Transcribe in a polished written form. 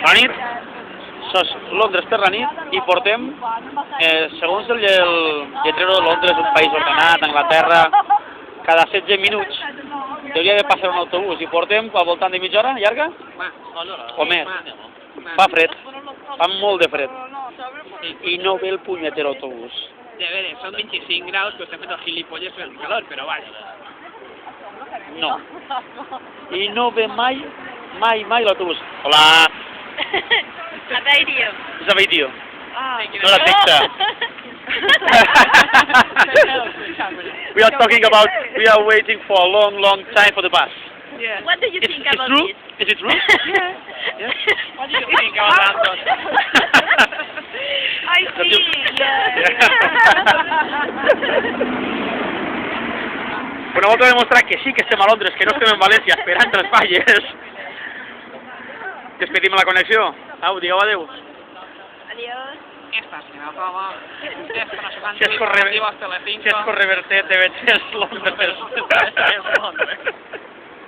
Bona nit, sos Londres per la nit i portem, segons el lletrero de Londres, un país ordenat, Anglaterra, cada 16 minuts hauria de passar un autobús i portem al voltant de mitja hora, llarga? O més. Fa fred, fa molt de fred. I no ve el punyetero autobús. A ver, son 25 grados que usted mete gilipollas con el calor, pero vale. No. I no ve mai l'autobús. Hola. A radio. És a vídeo. Ah. No la texta. We are waiting for a long time for the bus. Yeah. What do you think It's about true? this? Is it true? Yeah. What do you think about that? I see. Bueno, volto a demostrar que sí que estem a Londres, que no estem en València esperant els falles. Despedim la connexió. Au, digueu adeu. Adiós. Esta se me acaba. Xesco Revertet, TV3 Londres.